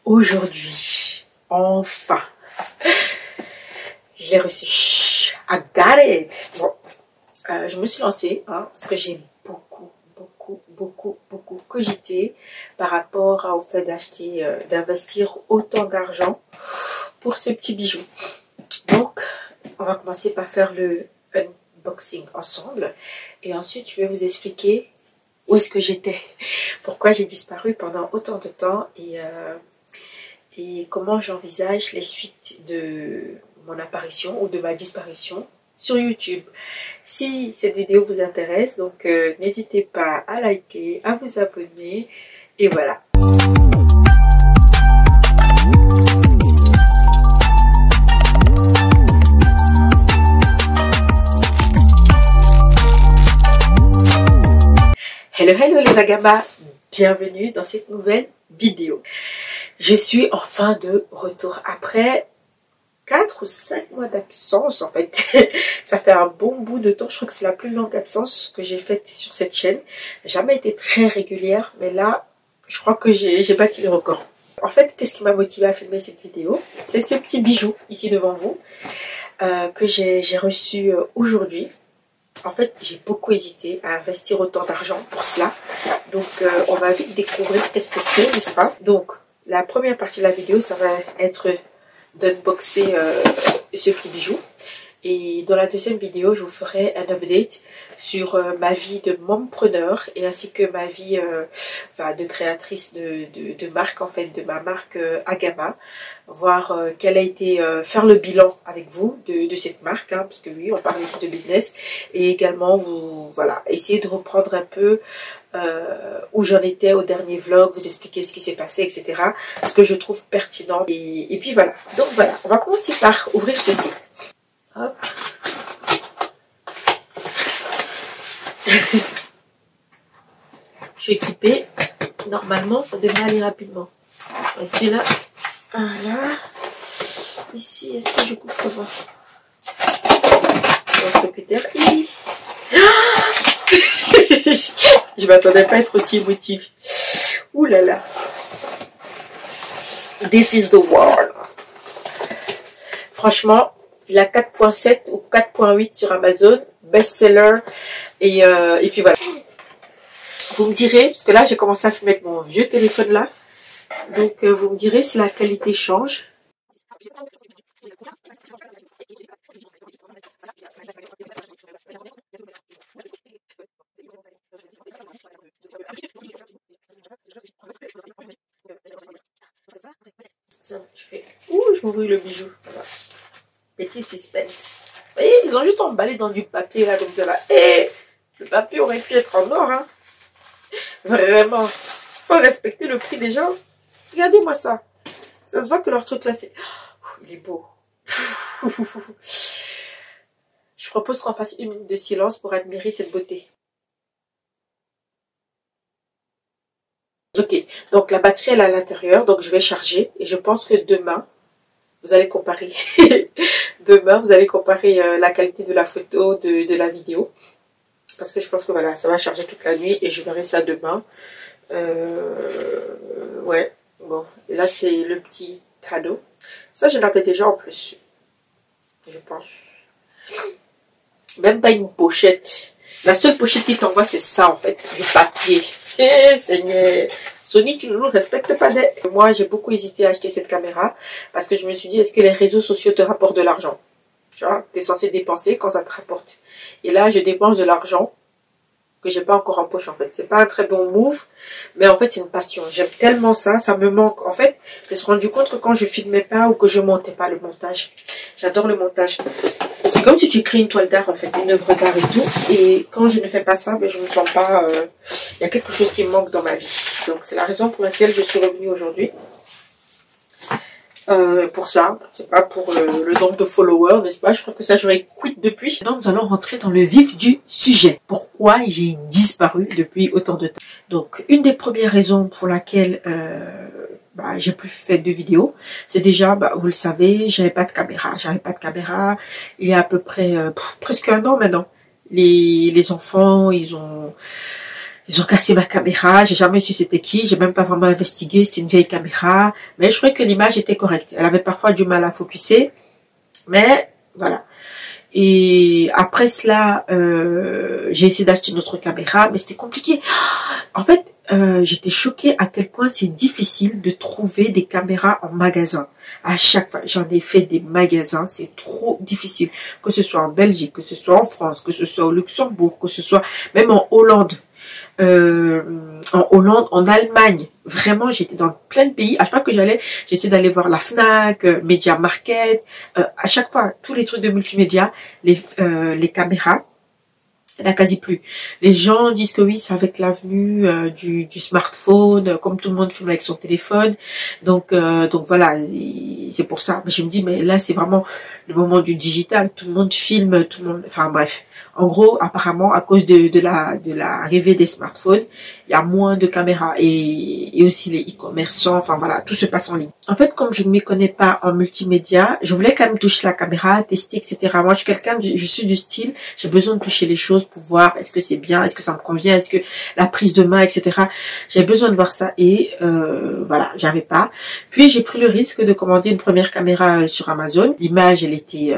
Aujourd'hui, enfin, j'ai reçu. I got it. Bon, je me suis lancée parce que j'ai beaucoup cogité par rapport au fait d'acheter, d'investir autant d'argent pour ce petit bijou. Donc, on va commencer par faire le unboxing ensemble et ensuite je vais vous expliquer où est-ce que j'étais, pourquoi j'ai disparu pendant autant de temps et comment j'envisage les suites de mon apparition ou de ma disparition sur YouTube. Si cette vidéo vous intéresse, donc n'hésitez pas à liker, à vous abonner et voilà. Hello les Agamas, bienvenue dans cette nouvelle vidéo. Je suis enfin de retour après 4 ou 5 mois d'absence en fait. Ça fait un bon bout de temps, je crois que c'est la plus longue absence que j'ai faite sur cette chaîne. Jamais été très régulière, mais là, je crois que j'ai battu le record. En fait, qu'est-ce qui m'a motivé à filmer cette vidéo? C'est ce petit bijou ici devant vous que j'ai reçu aujourd'hui. En fait, j'ai beaucoup hésité à investir autant d'argent pour cela. Donc, on va vite découvrir qu'est-ce que c'est, n'est-ce pas? Donc, la première partie de la vidéo, ça va être d'unboxer ce petit bijou. Et dans la deuxième vidéo, je vous ferai un update sur ma vie de mompreneur et ainsi que ma vie de créatrice de marque, en fait, de ma marque Agama. Voir quel a été, faire le bilan avec vous de cette marque, parce que oui, on parle ici de business. Et également, essayer de reprendre un peu où j'en étais au dernier vlog, vous expliquer ce qui s'est passé, etc. Ce que je trouve pertinent. Et puis voilà. Donc voilà, on va commencer par ouvrir ceci. Hop. Je suis équipée. Normalement, ça devrait aller rapidement. Voici là. Voilà. Ici, est-ce que je coupe comment? Je m'attendais pas à être aussi émotive. Ouh là là. This is the world. Franchement, il a 4.7 ou 4.8 sur Amazon, best-seller, et puis voilà. Vous me direz, parce que là j'ai commencé à filmer avec mon vieux téléphone là, donc vous me direz si la qualité change. Je m'ouvre le bijou. Voilà. Petit suspense. Vous voyez, ils ont juste emballé dans du papier là comme ça là. Et le papier aurait pu être en or, hein. Vraiment. Faut respecter le prix des gens. Regardez-moi ça. Ça se voit que leur truc là c'est... Oh, il est beau. Je propose qu'on fasse 1 minute de silence pour admirer cette beauté. Ok, donc la batterie elle est à l'intérieur, donc je vais charger et je pense que demain, vous allez comparer. Demain, vous allez comparer la qualité de la photo, de la vidéo. Parce que je pense que voilà, ça va charger toute la nuit et je verrai ça demain. Ouais, bon, et là c'est le petit cadeau. Ça, je l'avais déjà en plus, je pense. Même pas une pochette. La seule pochette qui t'envoie, c'est ça en fait, du papier. Eh Seigneur, Sony, tu ne nous respectes pas. Moi, j'ai beaucoup hésité à acheter cette caméra parce que je me suis dit, est-ce que les réseaux sociaux te rapportent de l'argent? Tu vois, tu es censé dépenser quand ça te rapporte. Et là, je dépense de l'argent que j'ai pas encore en poche en fait. C'est pas un très bon move, mais en fait, c'est une passion. J'aime tellement ça, ça me manque. En fait, je me suis rendu compte que quand je filmais pas ou que je montais pas le montage, j'adore le montage. C'est comme si tu crées une toile d'art en fait, une œuvre d'art et tout. Et quand je ne fais pas ça, ben, je me sens pas... Il y a quelque chose qui me manque dans ma vie. Donc c'est la raison pour laquelle je suis revenue aujourd'hui. Pour ça, c'est pas pour le nombre de followers, n'est-ce pas? Je crois que ça j'aurais quitté depuis. Donc nous allons rentrer dans le vif du sujet. Pourquoi j'ai disparu depuis autant de temps? Donc une des premières raisons pour laquelle j'ai plus fait de vidéos, c'est déjà, vous le savez, j'avais pas de caméra. Il y a à peu près presque 1 an maintenant. Les enfants, ils ont Ils ont cassé ma caméra, j'ai jamais su c'était qui, j'ai même pas vraiment investigué, c'était une vieille caméra, mais je trouvais que l'image était correcte. Elle avait parfois du mal à focuser, mais voilà. Et après cela, j'ai essayé d'acheter une autre caméra, mais c'était compliqué. En fait, j'étais choquée à quel point c'est difficile de trouver des caméras en magasin. À chaque fois, j'en ai fait des magasins, c'est trop difficile. Que ce soit en Belgique, que ce soit en France, que ce soit au Luxembourg, que ce soit même en Hollande. En Allemagne, vraiment j'étais dans plein de pays. À chaque fois que j'allais, j'essayais d'aller voir la Fnac, Media Market, à chaque fois tous les trucs de multimédia, les caméras, il n'y en a quasi plus. Les gens disent que oui, c'est avec l'avenue du smartphone, comme tout le monde filme avec son téléphone. Donc voilà, c'est pour ça. Mais je me dis, mais là c'est vraiment le moment du digital. Tout le monde filme, tout le monde. Enfin bref. En gros, apparemment, à cause de l'arrivée des smartphones, il y a moins de caméras et aussi les e-commerçants, enfin voilà, tout se passe en ligne. En fait, comme je ne m'y connais pas en multimédia, je voulais quand même toucher la caméra, tester, etc. Moi, je suis du style, j'ai besoin de toucher les choses pour voir est-ce que c'est bien, est-ce que ça me convient, est-ce que la prise de main, etc. J'ai besoin de voir ça et voilà, j'avais pas. Puis j'ai pris le risque de commander une première caméra sur Amazon. L'image, elle était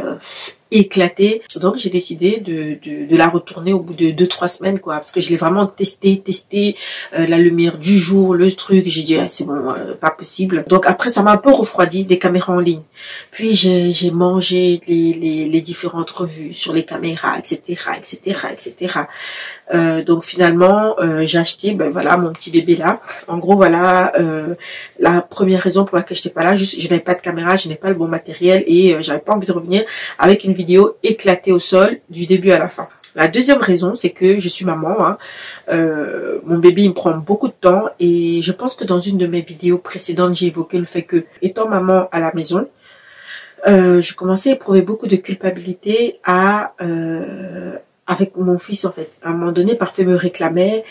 éclatée, donc j'ai décidé de la retourner au bout de 2-3 semaines quoi, parce que je l'ai vraiment testé la lumière du jour, le truc, j'ai dit ah, c'est bon, pas possible. Donc après ça m'a un peu refroidi des caméras en ligne. Puis j'ai mangé les différentes revues sur les caméras, etc. Donc finalement j'ai acheté ben voilà mon petit bébé là. En gros voilà la première raison pour laquelle j'étais pas là, juste je n'avais pas de caméra, je n'ai pas le bon matériel et j'avais pas envie de revenir avec une vidéo éclatée au sol du début à la fin. La deuxième raison, c'est que je suis maman. Hein. Mon bébé, il me prend beaucoup de temps et je pense que dans une de mes vidéos précédentes, j'ai évoqué le fait que, étant maman à la maison, je commençais à éprouver beaucoup de culpabilité avec mon fils en fait. À un moment donné, parfois il me réclamait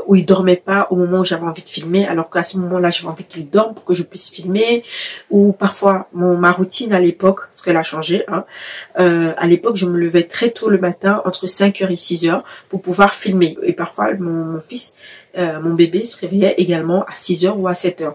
où il dormait pas au moment où j'avais envie de filmer, alors qu'à ce moment-là, j'avais envie qu'il dorme pour que je puisse filmer. Ou parfois, ma routine à l'époque, parce qu'elle a changé, hein, à l'époque, je me levais très tôt le matin, entre 5h et 6h, pour pouvoir filmer. Et parfois, mon fils, mon bébé, se réveillait également à 6h ou à 7h.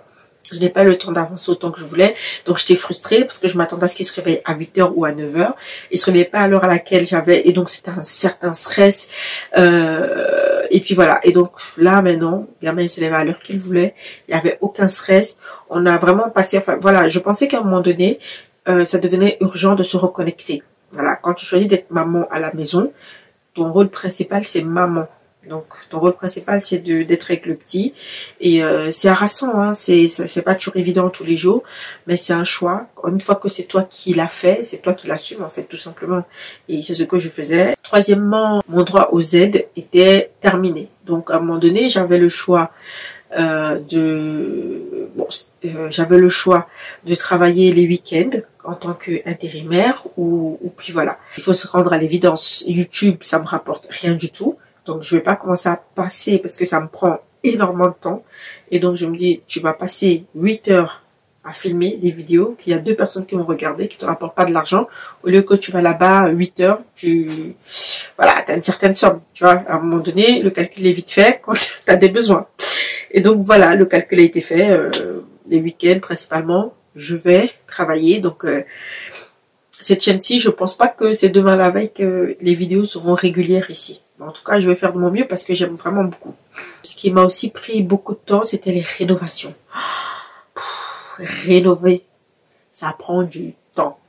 Je n'ai pas eu le temps d'avancer autant que je voulais. Donc, j'étais frustrée parce que je m'attendais à ce qu'il se réveille à 8h ou à 9h. Il se réveillait pas à l'heure à laquelle j'avais. Et donc, c'était un certain stress. Et puis voilà. Et donc, là, maintenant, le gamin, il se levait à l'heure qu'il voulait. Il n'y avait aucun stress. On a vraiment passé... Enfin, voilà. Je pensais qu'à un moment donné, ça devenait urgent de se reconnecter. Voilà. Quand tu choisis d'être maman à la maison, ton rôle principal, c'est maman. Donc, ton rôle principal, c'est d'être avec le petit. Et c'est harassant, hein. C'est pas toujours évident tous les jours, mais c'est un choix. Une fois que c'est toi qui l'as fait, c'est toi qui l'assumes, en fait, tout simplement. Et c'est ce que je faisais. Troisièmement, mon droit aux aides était terminé. Donc, à un moment donné, j'avais le choix j'avais le choix de travailler les week-ends en tant qu'intérimaire ou puis voilà. Il faut se rendre à l'évidence. YouTube, ça me rapporte rien du tout. Donc, je vais pas commencer à passer parce que ça me prend énormément de temps. Et donc, je me dis, tu vas passer 8 heures à filmer des vidéos, qu'il y a 2 personnes qui vont regarder, qui te rapportent pas de l'argent. Au lieu que tu vas là-bas 8 heures, voilà, t'as une certaine somme. Tu vois, à un moment donné, le calcul est vite fait quand t'as des besoins. Et donc, voilà, le calcul a été fait. Les week-ends, principalement, je vais travailler. Donc, cette chaîne-ci, je pense pas que c'est demain la veille que les vidéos seront régulières ici. En tout cas, je vais faire de mon mieux parce que j'aime vraiment beaucoup. Ce qui m'a aussi pris beaucoup de temps, c'était les rénovations. Rénover, ça prend du temps.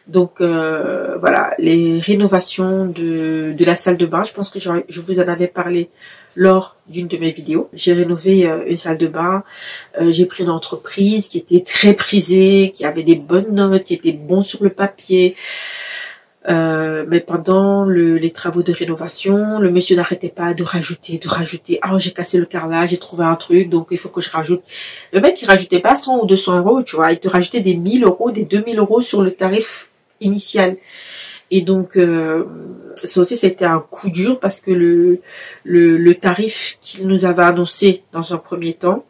Donc, voilà, les rénovations de la salle de bain. Je pense que je vous en avais parlé lors d'une de mes vidéos. J'ai rénové une salle de bain. J'ai pris une entreprise qui était très prisée, qui avait des bonnes notes, qui était bon sur le papier. Mais pendant les travaux de rénovation, le monsieur n'arrêtait pas de rajouter. Ah, j'ai cassé le carrelage, j'ai trouvé un truc, donc il faut que je rajoute. Le mec, il rajoutait pas 100 ou 200 euros, tu vois. Il te rajoutait des 1000 euros, des 2000 euros sur le tarif initial. Et donc, ça aussi, c'était un coup dur parce que le tarif qu'il nous avait annoncé dans un premier temps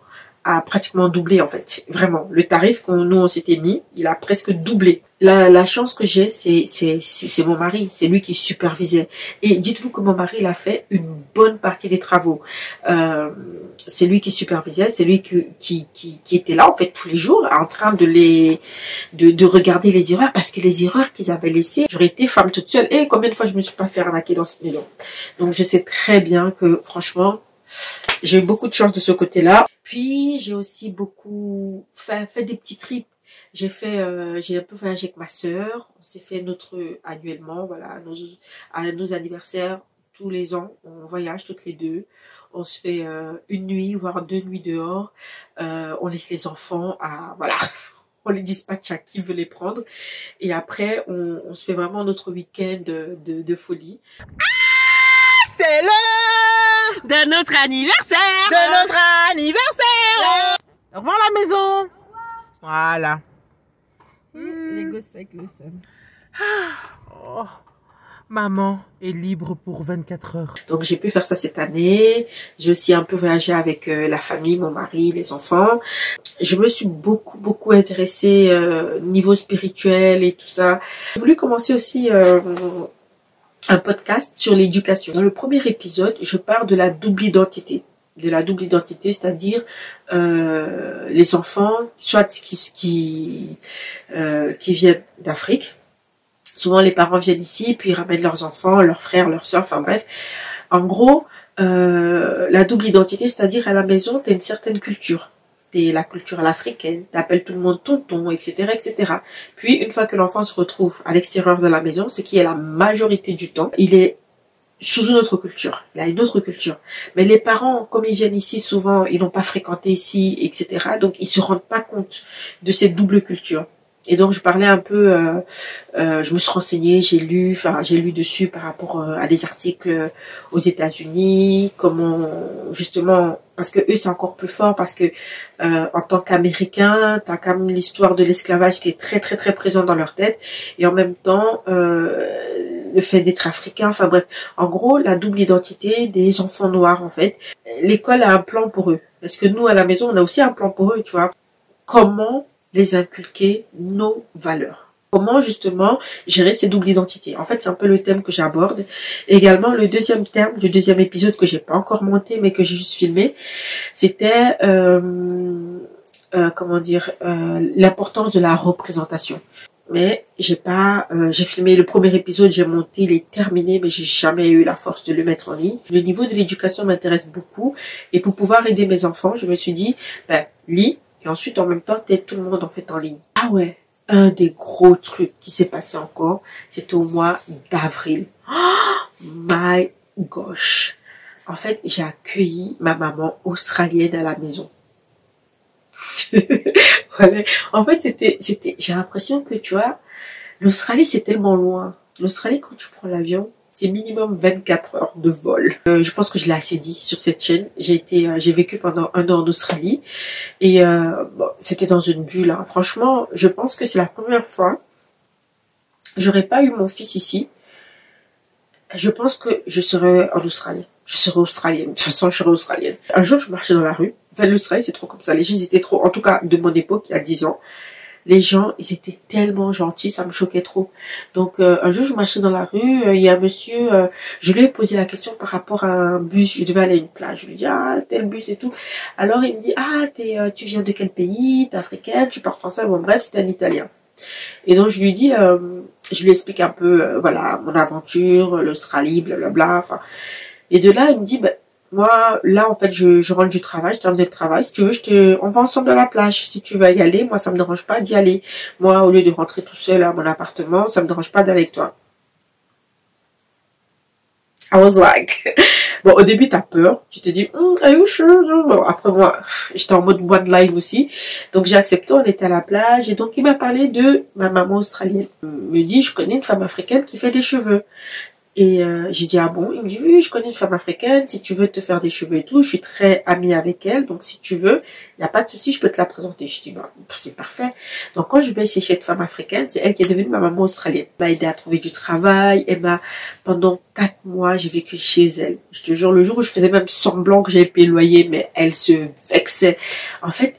a pratiquement doublé en fait. Vraiment, le tarif qu'on nous on s'était mis, il a presque doublé. La chance que j'ai, c'est mon mari, c'est lui qui supervisait. Et dites-vous que mon mari il a fait une bonne partie des travaux. C'est lui qui supervisait, c'est lui qui était là en fait tous les jours en train de regarder les erreurs, parce que les erreurs qu'ils avaient laissées, j'aurais été femme toute seule. Et combien de fois je me suis pas fait arnaquer dans cette maison. Donc je sais très bien que franchement, j'ai eu beaucoup de chance de ce côté-là. Puis j'ai aussi beaucoup fait des petits trips. J'ai un peu voyagé avec ma sœur. On s'est fait annuellement, voilà, à nos anniversaires tous les ans. On voyage toutes les deux. On se fait une nuit, voire 2 nuits dehors. On laisse les enfants voilà, on les dispatche à qui veut les prendre. Et après, on se fait vraiment notre week-end de folie. C'est l'heure de notre anniversaire. De notre anniversaire. Au revoir la maison. Voilà. Les gosses avec le seul. Oh. Maman est libre pour 24 heures. Donc j'ai pu faire ça cette année. J'ai aussi un peu voyagé avec la famille, mon mari, les enfants. Je me suis beaucoup intéressée niveau spirituel et tout ça. J'ai voulu commencer aussi un podcast sur l'éducation. Dans le premier épisode, je parle de la double identité. C'est-à-dire les enfants, soit qui viennent d'Afrique. Souvent, les parents viennent ici, puis ils ramènent leurs enfants, leurs frères, leurs sœurs, enfin bref. En gros, la double identité, c'est-à-dire à la maison, tu as une certaine culture. T'es la culture à l'africaine, t'appelles tout le monde tonton, etc., etc. Puis, une fois que l'enfant se retrouve à l'extérieur de la maison, ce qui est la majorité du temps, il est sous une autre culture. Il a une autre culture. Mais les parents, comme ils viennent ici souvent, ils n'ont pas fréquenté ici, etc. Donc, ils se rendent pas compte de cette double culture. Et donc, je parlais un peu, je me suis renseignée, j'ai lu dessus par rapport à des articles aux États-Unis, comment, justement, parce que eux, c'est encore plus fort, parce que en tant qu'Américains, t'as quand même l'histoire de l'esclavage qui est très présente dans leur tête, et en même temps, le fait d'être africain, enfin bref, en gros, la double identité des enfants noirs, en fait. L'école a un plan pour eux, parce que nous, à la maison, on a aussi un plan pour eux, tu vois. Comment les inculquer nos valeurs. Comment justement gérer ces doubles identités. En fait, c'est un peu le thème que j'aborde. Également, le deuxième terme du deuxième épisode que j'ai pas encore monté, mais que j'ai juste filmé, c'était l'importance de la représentation. Mais j'ai filmé le premier épisode, j'ai monté, il est terminé, mais j'ai jamais eu la force de le mettre en ligne. Le niveau de l'éducation m'intéresse beaucoup, et pour pouvoir aider mes enfants, je me suis dit, lis. Et ensuite, en même temps, t'aides tout le monde en fait en ligne. Ah ouais, un des gros trucs qui s'est passé encore, c'était au mois d'avril. Oh my gosh. En fait, j'ai accueilli ma maman australienne à la maison. Voilà. En fait, j'ai l'impression que, tu vois, l'Australie, c'est tellement loin. L'Australie, quand tu prends l'avion, c'est minimum 24 heures de vol. Je pense que je l'ai assez dit sur cette chaîne. J'ai vécu pendant 1 an en Australie. Et c'était dans une bulle. Hein. Franchement, je pense que c'est la première fois. J'aurais pas eu mon fils ici. Je pense que je serais en Australie. Je serais australienne. De toute façon, je serais australienne. Un jour, je marchais dans la rue. Enfin, l'Australie, c'est trop comme ça. Les gens étaient trop, en tout cas, de mon époque, il y a 10 ans. Les gens, ils étaient tellement gentils, ça me choquait trop. Donc, un jour, je marchais dans la rue, il y a un monsieur, je lui ai posé la question par rapport à un bus, je devais aller à une plage. Je lui ai dit, ah, tel bus et tout. Alors, il me dit, ah, tu viens de quel pays? T'es africaine, tu parles français? Bon, bref, c'était un Italien. Et donc, je lui dis, je lui explique un peu, voilà, mon aventure, l'Australie, blablabla, enfin. Et de là, il me dit, moi, là, en fait, je rentre du travail, je termine le travail. Si tu veux, on va ensemble à la plage. Si tu veux y aller, moi, ça me dérange pas d'y aller. Moi, au lieu de rentrer tout seul à mon appartement, ça me dérange pas d'aller avec toi. I was like, bon, au début, t'as peur. Tu te dis, are you sure? Bon, après, moi, j'étais en mode one live aussi. Donc, j'ai accepté, on était à la plage. Et donc, il m'a parlé de ma maman australienne. Il me dit, je connais une femme africaine qui fait des cheveux. Et j'ai dit, ah bon? Il me dit, oui, je connais une femme africaine, si tu veux te faire des cheveux et tout, je suis très amie avec elle, donc si tu veux, il n'y a pas de souci, je peux te la présenter. Je dis, bah, c'est parfait. Donc quand je vais chez cette femme africaine, c'est elle qui est devenue ma maman australienne. Elle m'a aidé à trouver du travail, pendant 4 mois, j'ai vécu chez elle. Je te jure, le jour où je faisais même semblant que j'avais payé le loyer, mais elle se vexait. En fait,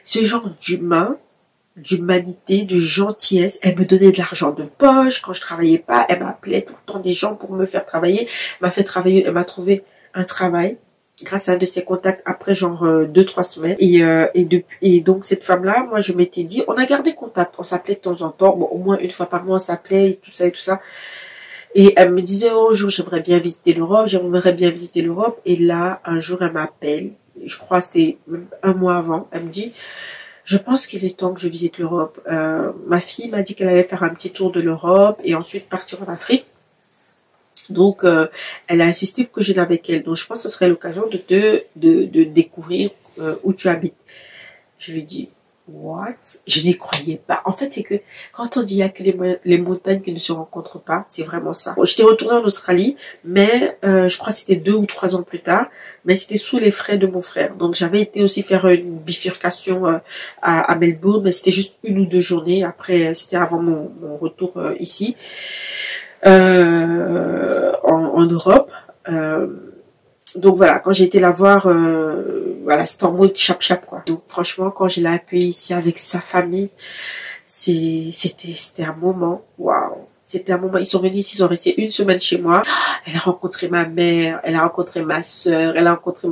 ce genre d'humanité, de gentillesse. Elle me donnait de l'argent de poche quand je travaillais pas. Elle m'appelait tout le temps des gens pour me faire travailler. Elle m'a fait travailler. Elle m'a trouvé un travail grâce à un de ses contacts après genre 2-3 semaines. Et donc cette femme-là, moi je m'étais dit, on a gardé contact. On s'appelait de temps en temps. Bon, au moins une fois par mois on s'appelait et tout ça et tout ça. Et elle me disait, oh, jour, j'aimerais bien visiter l'Europe. Et là, un jour, elle m'appelle. Je crois que c'était même un mois avant. Elle me dit, je pense qu'il est temps que je visite l'Europe. Ma fille m'a dit qu'elle allait faire un petit tour de l'Europe et ensuite partir en Afrique. Donc, elle a insisté pour que je vienne avec elle. Donc, je pense que ce serait l'occasion de découvrir où tu habites. Je lui dis, what? Je n'y croyais pas. En fait, c'est que quand on dit il n'y a que les montagnes qui ne se rencontrent pas, c'est vraiment ça. Bon, j'étais retournée en Australie, mais je crois que c'était 2 ou 3 ans plus tard, mais c'était sous les frais de mon frère. Donc j'avais été aussi faire une bifurcation à Melbourne, mais c'était juste 1 ou 2 journées. Après, c'était avant mon retour ici en Europe. Donc voilà, quand j'ai été la voir, voilà, c'était en mode chap-chap, quoi. Donc franchement, quand je l'ai accueilli ici avec sa famille, c'était un moment, waouh. C'était un moment, ils sont venus ici, ils sont restés 1 semaine chez moi. Elle a rencontré ma mère, elle a rencontré ma sœur, elle a rencontré...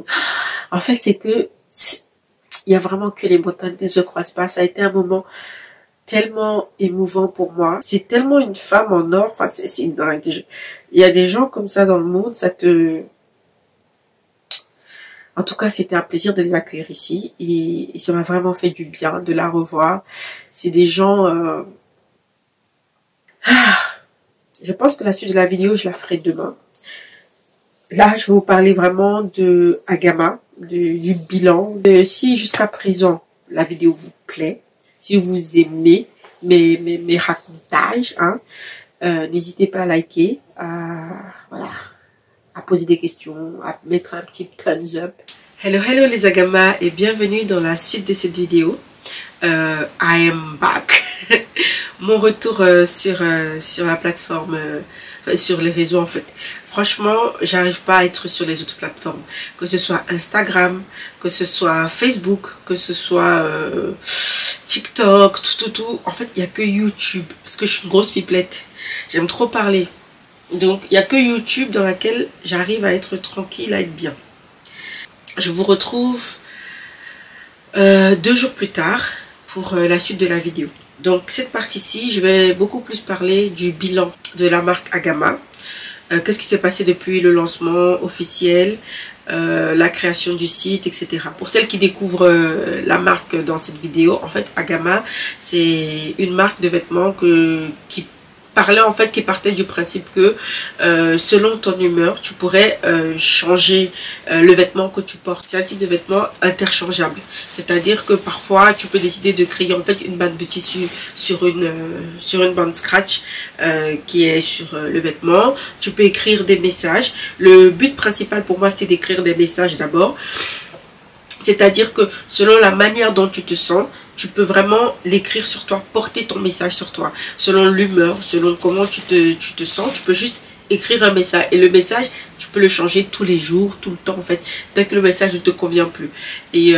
En fait, c'est que, il y a vraiment que les montagnes qui ne se croisent pas. Ça a été un moment tellement émouvant pour moi. C'est tellement une femme en or, enfin, c'est dingue. Il y a des gens comme ça dans le monde, ça te... En tout cas, c'était un plaisir de les accueillir ici et ça m'a vraiment fait du bien de la revoir. C'est des gens... Je pense que la suite de la vidéo, je la ferai demain. Là, je vais vous parler vraiment de Agama, du bilan. Si jusqu'à présent, la vidéo vous plaît, si vous aimez mes racontages, hein, n'hésitez pas à liker, voilà, à poser des questions, à mettre un petit thumbs up. Hello les Agama et bienvenue dans la suite de cette vidéo. I am back. Mon retour sur la plateforme, sur les réseaux en fait. Franchement, j'arrive pas à être sur les autres plateformes. Que ce soit Instagram, que ce soit Facebook, que ce soit TikTok, tout. En fait, il n'y a que YouTube. Parce que je suis une grosse pipelette. J'aime trop parler. Donc, il n'y a que YouTube dans laquelle j'arrive à être tranquille, à être bien. Je vous retrouve 2 jours plus tard pour la suite de la vidéo. Donc cette partie-ci, je vais beaucoup plus parler du bilan de la marque Agama. Qu'est-ce qui s'est passé depuis le lancement officiel, la création du site, etc. Pour celles qui découvrent la marque dans cette vidéo, en fait Agama, c'est une marque de vêtements qui partait du principe que selon ton humeur, tu pourrais changer le vêtement que tu portes. C'est un type de vêtement interchangeable. C'est-à-dire que parfois, tu peux décider de créer en fait une bande de tissu sur une bande scratch qui est sur le vêtement. Tu peux écrire des messages. Le but principal pour moi, c'était d'écrire des messages d'abord. C'est-à-dire que selon la manière dont tu te sens, tu peux vraiment l'écrire sur toi, porter ton message sur toi. Selon l'humeur, selon comment tu te sens, tu peux juste écrire un message. Et le message, tu peux le changer tous les jours, tout le temps en fait, dès que le message ne te convient plus. Et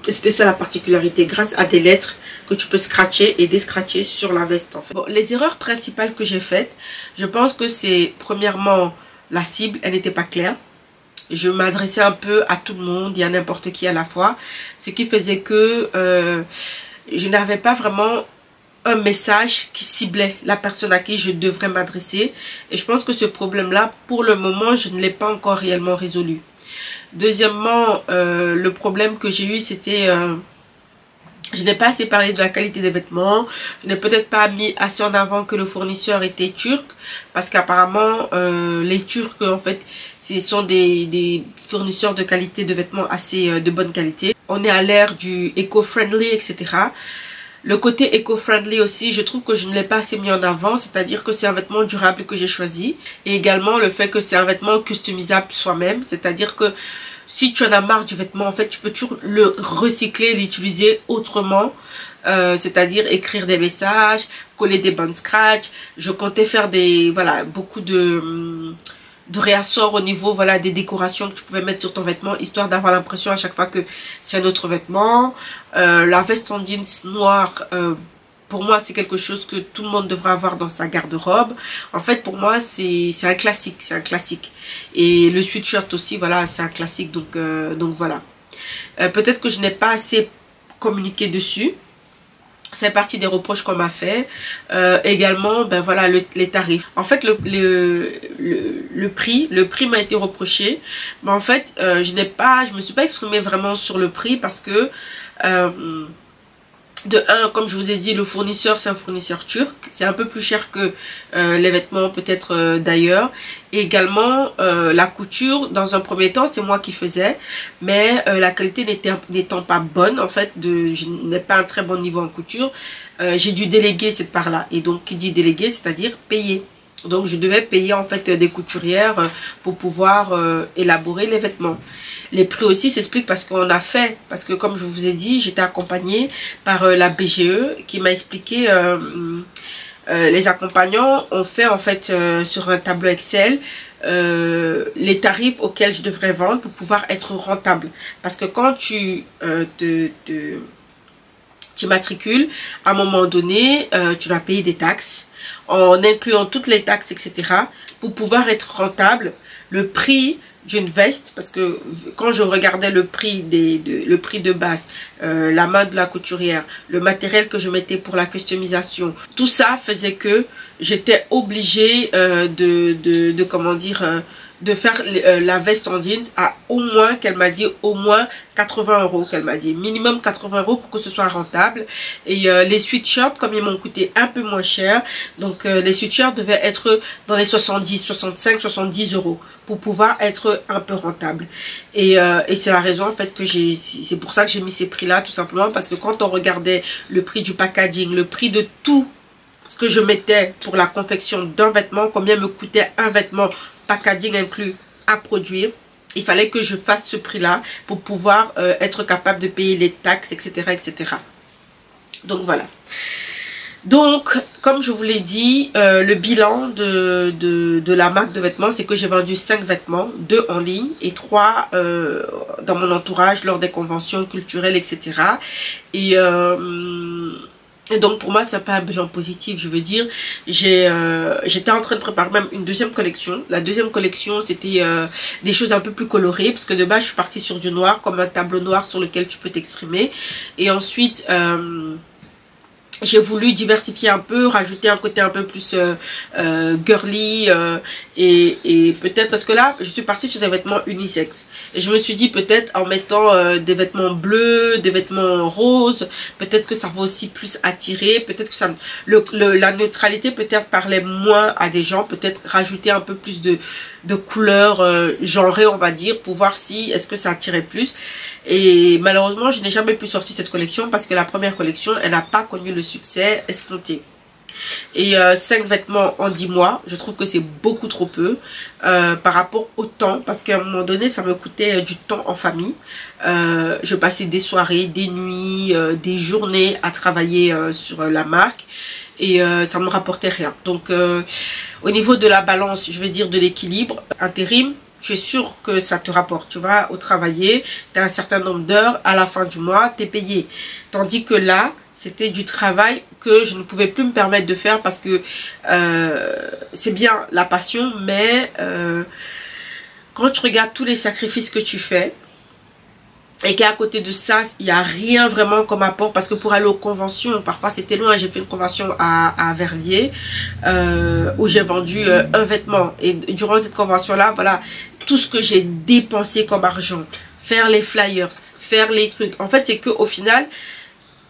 c'était ça la particularité, grâce à des lettres que tu peux scratcher et déscratcher sur la veste en fait. Bon, les erreurs principales que j'ai faites, je pense que c'est premièrement la cible, elle n'était pas claire. Je m'adressais un peu à tout le monde et à n'importe qui à la fois. Ce qui faisait que je n'avais pas vraiment un message qui ciblait la personne à qui je devrais m'adresser. Et je pense que ce problème-là, pour le moment, je ne l'ai pas encore réellement résolu. Deuxièmement, le problème que j'ai eu, c'était... je n'ai pas assez parlé de la qualité des vêtements. Je n'ai peut-être pas mis assez en avant que le fournisseur était turc. Parce qu'apparemment, les Turcs, en fait, ce sont des fournisseurs de qualité de vêtements assez de bonne qualité. On est à l'ère du éco-friendly, etc. Le côté éco-friendly aussi, je trouve que je ne l'ai pas assez mis en avant, c'est-à-dire que c'est un vêtement durable que j'ai choisi. Et également le fait que c'est un vêtement customisable soi-même, c'est-à-dire que si tu en as marre du vêtement, en fait, tu peux toujours le recycler, l'utiliser autrement. C'est-à-dire écrire des messages, coller des bandes scratch. Je comptais faire beaucoup de réassorts au niveau des décorations que tu pouvais mettre sur ton vêtement, histoire d'avoir l'impression à chaque fois que c'est un autre vêtement. La veste en jeans noire, pour moi c'est quelque chose que tout le monde devrait avoir dans sa garde-robe. En fait pour moi c'est un classique, et le sweatshirt aussi, voilà, c'est un classique, donc voilà. Peut-être que je n'ai pas assez communiqué dessus. C'est partie des reproches qu'on m'a fait. Également, voilà, les tarifs. En fait, le prix m'a été reproché. Mais en fait, je me suis pas exprimée vraiment sur le prix parce que de un, comme je vous ai dit, le fournisseur c'est un fournisseur turc, c'est un peu plus cher que les vêtements peut-être d'ailleurs. Et également la couture, dans un premier temps c'est moi qui faisais, mais la qualité n'étant pas bonne, en fait, je n'ai pas un très bon niveau en couture, j'ai dû déléguer cette part là. Et donc qui dit déléguer, c'est-à-dire payer. Donc je devais payer en fait des couturières pour pouvoir élaborer les vêtements. Les prix aussi s'expliquent parce que comme je vous ai dit, j'étais accompagnée par la BGE qui m'a expliqué, les accompagnants ont fait en fait sur un tableau Excel les tarifs auxquels je devrais vendre pour pouvoir être rentable. Parce que quand tu matricules, à un moment donné, tu dois payer des taxes, en incluant toutes les taxes, etc. pour pouvoir être rentable. Le prix d'une veste, parce que quand je regardais le prix de base, la main de la couturière, le matériel que je mettais pour la customisation, tout ça faisait que j'étais obligée de faire la veste en jeans à au moins, qu'elle m'a dit, au moins 80 €, qu'elle m'a dit, minimum 80 € pour que ce soit rentable. Et les sweatshirts, comme ils m'ont coûté un peu moins cher, donc les sweatshirts devaient être dans les 70, 65, 70 € pour pouvoir être un peu rentable. Et c'est la raison en fait que c'est pour ça que j'ai mis ces prix là, tout simplement parce que quand on regardait le prix du packaging, le prix de tout ce que je mettais pour la confection d'un vêtement, combien me coûtait un vêtement, packaging inclus, à produire, il fallait que je fasse ce prix là pour pouvoir être capable de payer les taxes, etc., etc. Donc voilà. Donc, comme je vous l'ai dit, le bilan de la marque de vêtements, c'est que j'ai vendu 5 vêtements, 2 en ligne et 3 dans mon entourage lors des conventions culturelles, etc. Et donc pour moi c'est pas un bilan positif, je veux dire. J'étais en train de préparer même une deuxième collection. La deuxième collection c'était des choses un peu plus colorées, parce que de base je suis partie sur du noir, comme un tableau noir sur lequel tu peux t'exprimer. Et ensuite j'ai voulu diversifier un peu, rajouter un côté un peu plus girly, et peut-être parce que là je suis partie sur des vêtements unisexes et je me suis dit peut-être en mettant des vêtements bleus, des vêtements roses, peut-être que ça va aussi plus attirer, peut-être que ça la neutralité peut-être parlait moins à des gens, peut-être rajouter un peu plus de couleurs genrées, on va dire, pour voir si est-ce que ça attirait plus. Et malheureusement je n'ai jamais pu sortir cette collection parce que la première collection elle n'a pas connu le succès escompté. Et 5 vêtements en 10 mois, je trouve que c'est beaucoup trop peu par rapport au temps, parce qu'à un moment donné ça me coûtait du temps en famille. Je passais des soirées, des nuits, des journées à travailler sur la marque, et ça ne me rapportait rien. Donc au niveau de la balance, je vais dire de l'équilibre, intérim, tu es sûr que ça te rapporte. Tu vas au travailler, tu as un certain nombre d'heures, à la fin du mois, tu es payé. Tandis que là, c'était du travail que je ne pouvais plus me permettre de faire parce que c'est bien la passion, mais quand tu regardes tous les sacrifices que tu fais, et qu'à côté de ça, il n'y a rien vraiment comme apport, parce que pour aller aux conventions, parfois c'était loin. J'ai fait une convention à Verviers où j'ai vendu un vêtement, et durant cette convention-là, voilà, tout ce que j'ai dépensé comme argent, faire les flyers, faire les trucs. En fait, c'est qu'au final,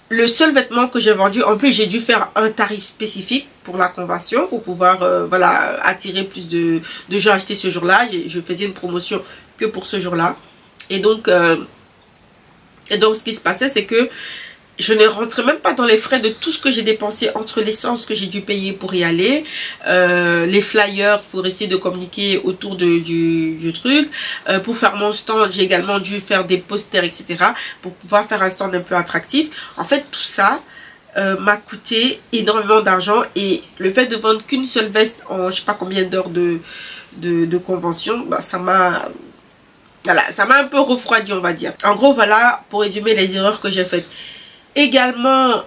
le seul vêtement que j'ai vendu, en plus j'ai dû faire un tarif spécifique pour la convention pour pouvoir voilà, attirer plus de gens à acheter ce jour-là. Je faisais une promotion que pour ce jour-là. Et donc ce qui se passait, c'est que je ne rentrais même pas dans les frais de tout ce que j'ai dépensé entre l'essence que j'ai dû payer pour y aller, les flyers pour essayer de communiquer autour du truc, pour faire mon stand j'ai également dû faire des posters etc. pour pouvoir faire un stand un peu attractif. En fait tout ça m'a coûté énormément d'argent et le fait de vendre qu'une seule veste en je sais pas combien d'heures de convention, bah, ça m'a un peu refroidi on va dire. En gros voilà pour résumer les erreurs que j'ai faites. Également,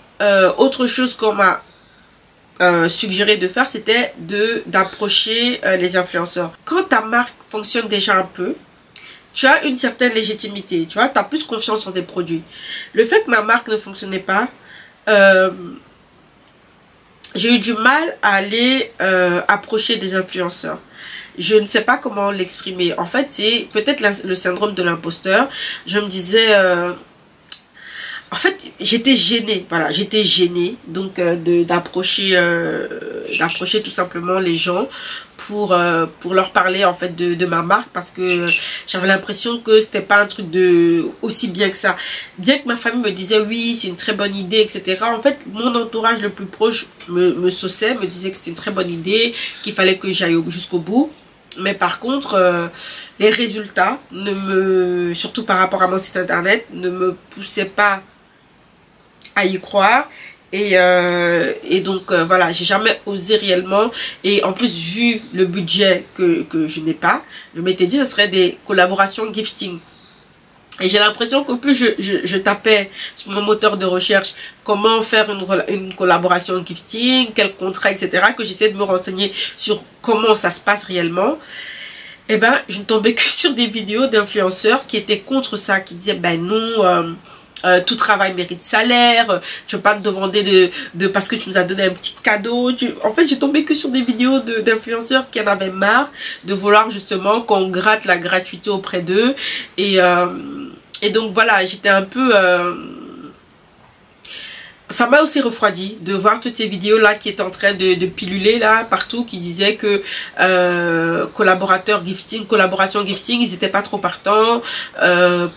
autre chose qu'on m'a suggéré de faire, c'était d'approcher les influenceurs. Quand ta marque fonctionne déjà un peu, tu as une certaine légitimité, tu vois, tu as plus confiance en tes produits. Le fait que ma marque ne fonctionnait pas, j'ai eu du mal à aller approcher des influenceurs. Je ne sais pas comment l'exprimer. En fait, c'est peut-être le syndrome de l'imposteur. Je me disais... en fait, j'étais gênée, voilà, j'étais gênée donc d'approcher tout simplement les gens pour leur parler en fait de ma marque parce que j'avais l'impression que c'était pas un truc aussi bien que ça. Bien que ma famille me disait oui, c'est une très bonne idée, etc. En fait, mon entourage le plus proche me sauçait, me disait que c'était une très bonne idée, qu'il fallait que j'aille jusqu'au bout. Mais par contre, les résultats, surtout par rapport à mon site internet, ne me poussaient pas à y croire et donc voilà, j'ai jamais osé réellement et en plus vu le budget que je n'ai pas, je m'étais dit ce serait des collaborations gifting et j'ai l'impression que plus je tapais sur mon moteur de recherche comment faire une collaboration gifting, quel contrat etc, que j'essaie de me renseigner sur comment ça se passe réellement, et ben je ne tombais que sur des vidéos d'influenceurs qui étaient contre ça, qui disaient ben non, tout travail mérite salaire, tu ne veux pas te demander parce que tu nous as donné un petit cadeau. En fait, j'ai tombé que sur des vidéos d'influenceurs qui en avaient marre de vouloir justement qu'on gratte la gratuité auprès d'eux. Et donc voilà, j'étais un peu... ça m'a aussi refroidi de voir toutes ces vidéos là qui étaient en train de piluler là partout, qui disaient que collaboration gifting, ils n'étaient pas trop partants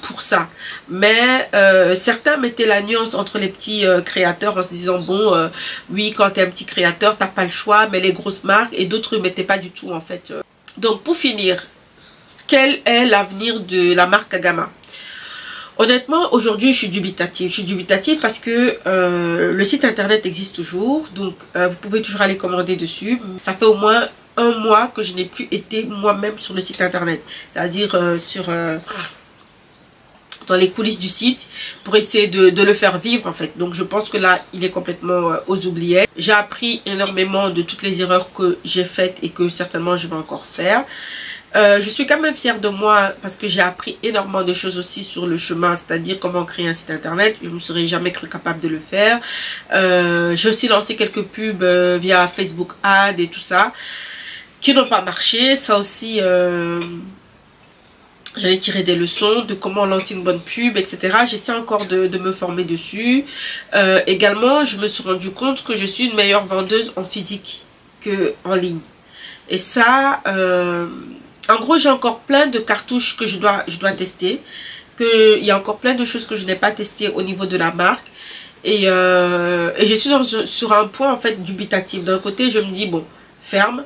pour ça. Mais certains mettaient la nuance entre les petits créateurs en se disant bon oui, quand tu es un petit créateur t'as pas le choix, mais les grosses marques, et d'autres ne mettaient pas du tout en fait. Donc pour finir, quel est l'avenir de la marque Kagama? Honnêtement, aujourd'hui, je suis dubitative. Je suis dubitative parce que le site internet existe toujours. Donc, vous pouvez toujours aller commander dessus. Ça fait au moins un mois que je n'ai plus été moi-même sur le site internet. C'est-à-dire dans les coulisses du site pour essayer de le faire vivre en fait. Donc, je pense que là, il est complètement aux oubliettes. J'ai appris énormément de toutes les erreurs que j'ai faites et que certainement je vais encore faire. Je suis quand même fière de moi parce que j'ai appris énormément de choses aussi sur le chemin, c'est-à-dire comment créer un site internet. Je ne me serais jamais cru capable de le faire. J'ai aussi lancé quelques pubs via Facebook Ads et tout ça qui n'ont pas marché. Ça aussi, j'allais tirer des leçons de comment lancer une bonne pub, etc. J'essaie encore de me former dessus. Également, je me suis rendu compte que je suis une meilleure vendeuse en physique qu'en ligne. Et ça... en gros, j'ai encore plein de cartouches que je dois tester. Il y a encore plein de choses que je n'ai pas testées au niveau de la marque. Et je suis sur un point en fait dubitatif. D'un côté, je me dis, bon, ferme,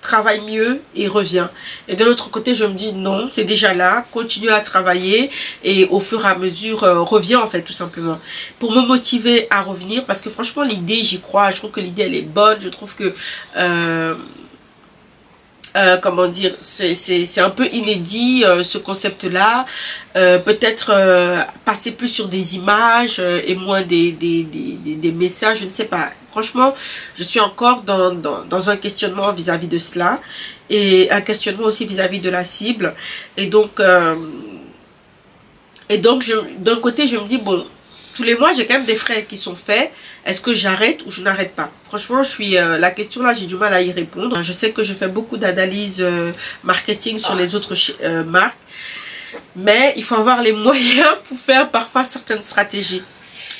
travaille mieux et reviens. Et de l'autre côté, je me dis, non, c'est déjà là, continue à travailler. Et au fur et à mesure, reviens en fait, tout simplement. Pour me motiver à revenir, parce que franchement, l'idée, j'y crois. Je trouve que l'idée, elle est bonne. Je trouve que... comment dire, c'est un peu inédit ce concept là, peut-être passer plus sur des images et moins des messages, je ne sais pas. Franchement, je suis encore dans un questionnement vis-à-vis de cela et un questionnement aussi vis-à-vis de la cible. Et donc d'un côté je me dis bon, tous les mois j'ai quand même des frais qui sont faits. Est-ce que j'arrête ou je n'arrête pas? Franchement, la question là, j'ai du mal à y répondre. Je sais que je fais beaucoup d'analyse marketing sur les autres marques. Mais il faut avoir les moyens pour faire parfois certaines stratégies.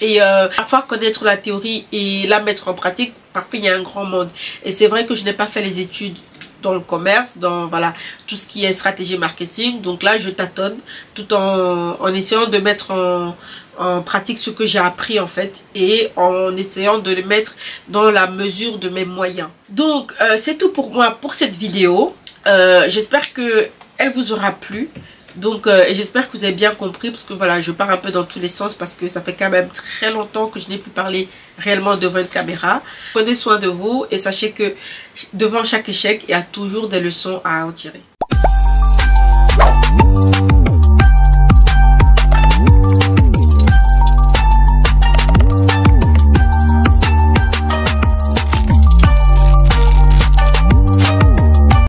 Et parfois connaître la théorie et la mettre en pratique, parfois il y a un grand monde. Et c'est vrai que je n'ai pas fait les études dans le commerce, dans voilà tout ce qui est stratégie marketing. Donc là je tâtonne tout en essayant de mettre en pratique ce que j'ai appris en fait, et en essayant de le mettre dans la mesure de mes moyens. Donc c'est tout pour moi pour cette vidéo. J'espère que elle vous aura plu. Donc et j'espère que vous avez bien compris, parce que voilà, je pars un peu dans tous les sens parce que ça fait quand même très longtemps que je n'ai plus parlé réellement devant une caméra. Prenez soin de vous et sachez que devant chaque échec, il y a toujours des leçons à en tirer.